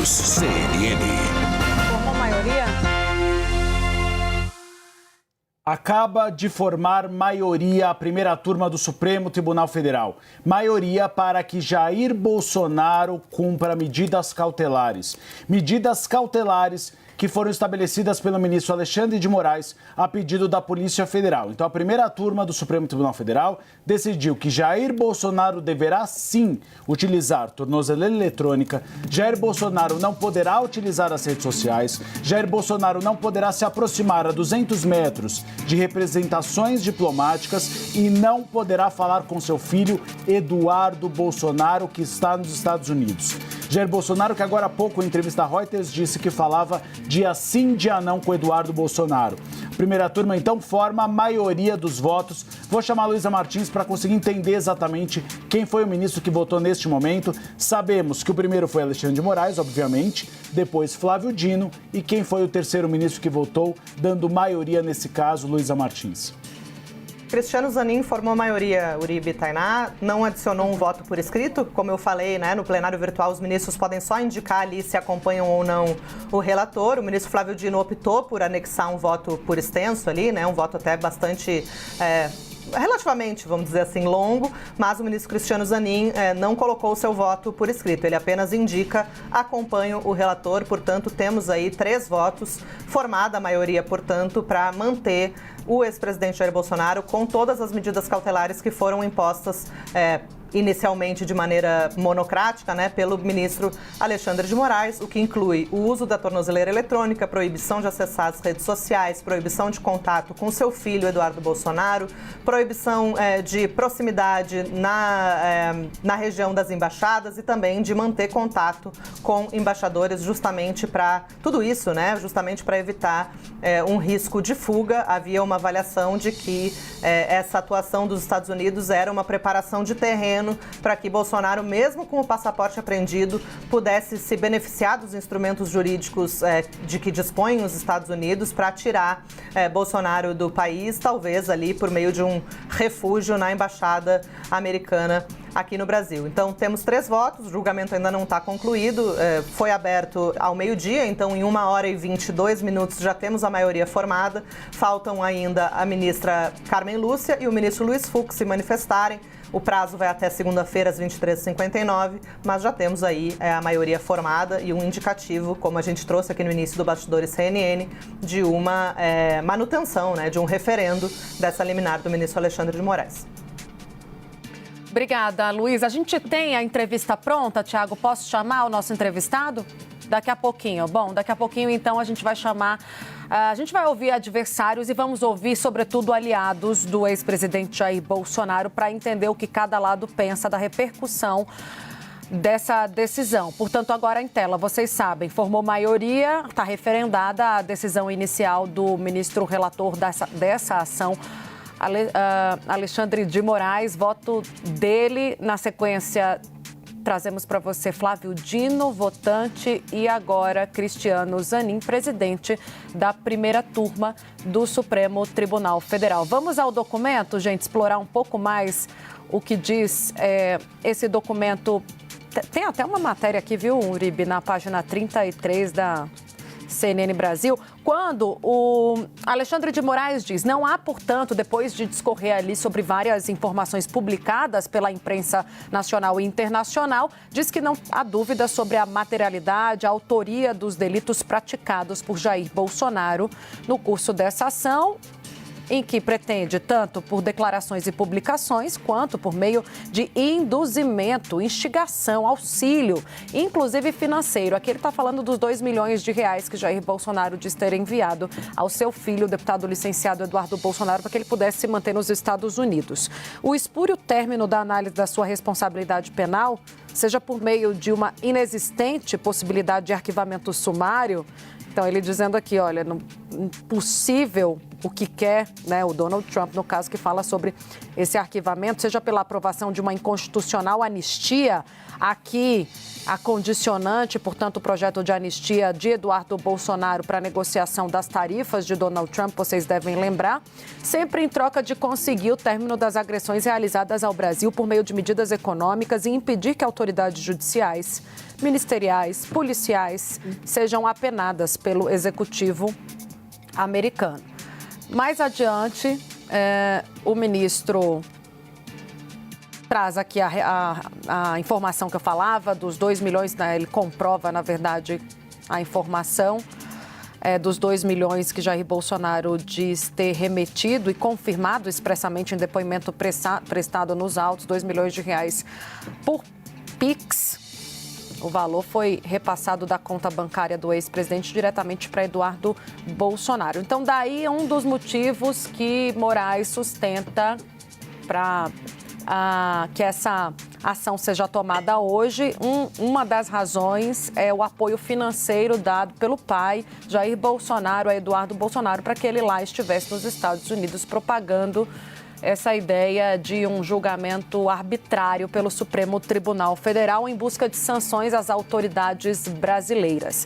News CNN. Formou maioria? Acaba de formar maioria a primeira turma do Supremo Tribunal Federal. Maioria para que Jair Bolsonaro cumpra medidas cautelares. Medidas cautelares que foram estabelecidas pelo ministro Alexandre de Moraes a pedido da Polícia Federal. Então, a primeira turma do Supremo Tribunal Federal decidiu que Jair Bolsonaro deverá sim utilizar tornozeleira eletrônica, Jair Bolsonaro não poderá utilizar as redes sociais, Jair Bolsonaro não poderá se aproximar a 200 metros de representações diplomáticas e não poderá falar com seu filho Eduardo Bolsonaro, que está nos Estados Unidos. Jair Bolsonaro, que agora há pouco em entrevista à Reuters disse que falava dia sim, dia não com Eduardo Bolsonaro. A primeira turma, então, forma a maioria dos votos. Vou chamar a Luísa Martins para conseguir entender exatamente quem foi o ministro que votou neste momento. Sabemos que o primeiro foi Alexandre de Moraes, obviamente, depois Flávio Dino. E quem foi o terceiro ministro que votou, dando maioria nesse caso, Luísa Martins? Cristiano Zanin formou maioria, Uribe e Tainá, não adicionou um voto por escrito. Como eu falei, né, no plenário virtual, os ministros podem só indicar ali se acompanham ou não o relator. O ministro Flávio Dino optou por anexar um voto por extenso ali, né, um voto até bastante... relativamente, vamos dizer assim, longo, mas o ministro Cristiano Zanin não colocou o seu voto por escrito. Ele apenas indica, acompanha o relator, portanto, temos aí 3 votos, formada a maioria, portanto, para manter o ex-presidente Jair Bolsonaro com todas as medidas cautelares que foram impostas inicialmente de maneira monocrática, né, pelo ministro Alexandre de Moraes, o que inclui o uso da tornozeleira eletrônica, proibição de acessar as redes sociais, proibição de contato com seu filho, Eduardo Bolsonaro, proibição de proximidade na região das embaixadas e também de manter contato com embaixadores justamente para tudo isso, né, justamente para evitar um risco de fuga. Havia uma avaliação de que essa atuação dos Estados Unidos era uma preparação de terreno para que Bolsonaro, mesmo com o passaporte apreendido, pudesse se beneficiar dos instrumentos jurídicos de que dispõem os Estados Unidos para tirar Bolsonaro do país, talvez ali por meio de um refúgio na embaixada americana aqui no Brasil. Então, temos 3 votos, o julgamento ainda não está concluído, foi aberto ao meio-dia, então em 1h22 já temos a maioria formada. Faltam ainda a ministra Carmen Lúcia e o ministro Luiz Fux se manifestarem. O prazo vai até segunda-feira, às 23h59, mas já temos aí a maioria formada e um indicativo, como a gente trouxe aqui no início do Bastidores CNN, de uma manutenção, né, de um referendo dessa liminar do ministro Alexandre de Moraes. Obrigada, Luísa. A gente tem a entrevista pronta, Tiago? Posso chamar o nosso entrevistado? Daqui a pouquinho. Bom, daqui a pouquinho, então, a gente vai chamar... A gente vai ouvir adversários e vamos ouvir, sobretudo, aliados do ex-presidente Jair Bolsonaro para entender o que cada lado pensa da repercussão dessa decisão. Portanto, agora em tela, vocês sabem, formou maioria, está referendada a decisão inicial do ministro relator dessa ação, Alexandre de Moraes, voto dele. Na sequência, trazemos para você Flávio Dino, votante, e agora Cristiano Zanin, presidente da primeira turma do Supremo Tribunal Federal. Vamos ao documento, gente, explorar um pouco mais o que diz esse documento. Tem até uma matéria aqui, viu, Uribe, na página 33 da CNN Brasil, quando o Alexandre de Moraes diz: não há, portanto, depois de discorrer ali sobre várias informações publicadas pela imprensa nacional e internacional, diz que não há dúvida sobre a materialidade, a autoria dos delitos praticados por Jair Bolsonaro no curso dessa ação, em que pretende, tanto por declarações e publicações, quanto por meio de induzimento, instigação, auxílio, inclusive financeiro. Aqui ele está falando dos R$2 milhões que Jair Bolsonaro diz ter enviado ao seu filho, o deputado licenciado Eduardo Bolsonaro, para que ele pudesse se manter nos Estados Unidos. O espúrio término da análise da sua responsabilidade penal, seja por meio de uma inexistente possibilidade de arquivamento sumário, Então, ele dizendo aqui, olha, impossível o que quer, né, o Donald Trump, no caso, que fala sobre esse arquivamento, seja pela aprovação de uma inconstitucional anistia, aqui a condicionante, portanto, o projeto de anistia de Eduardo Bolsonaro para a negociação das tarifas de Donald Trump, vocês devem lembrar, sempre em troca de conseguir o término das agressões realizadas ao Brasil por meio de medidas econômicas e impedir que autoridades judiciais, ministeriais, policiais sejam apenadas pelo executivo americano. Mais adiante, o ministro traz aqui a informação que eu falava dos 2 milhões, né, ele comprova, na verdade, a informação dos 2 milhões que Jair Bolsonaro diz ter remetido e confirmado expressamente em depoimento prestado nos autos, 2 milhões de reais por Pix. O valor foi repassado da conta bancária do ex-presidente diretamente para Eduardo Bolsonaro. Então, daí um dos motivos que Moraes sustenta para que essa ação seja tomada hoje. Uma das razões é o apoio financeiro dado pelo pai, Jair Bolsonaro, a Eduardo Bolsonaro, para que ele lá estivesse nos Estados Unidos propagando essa ideia de um julgamento arbitrário pelo Supremo Tribunal Federal em busca de sanções às autoridades brasileiras.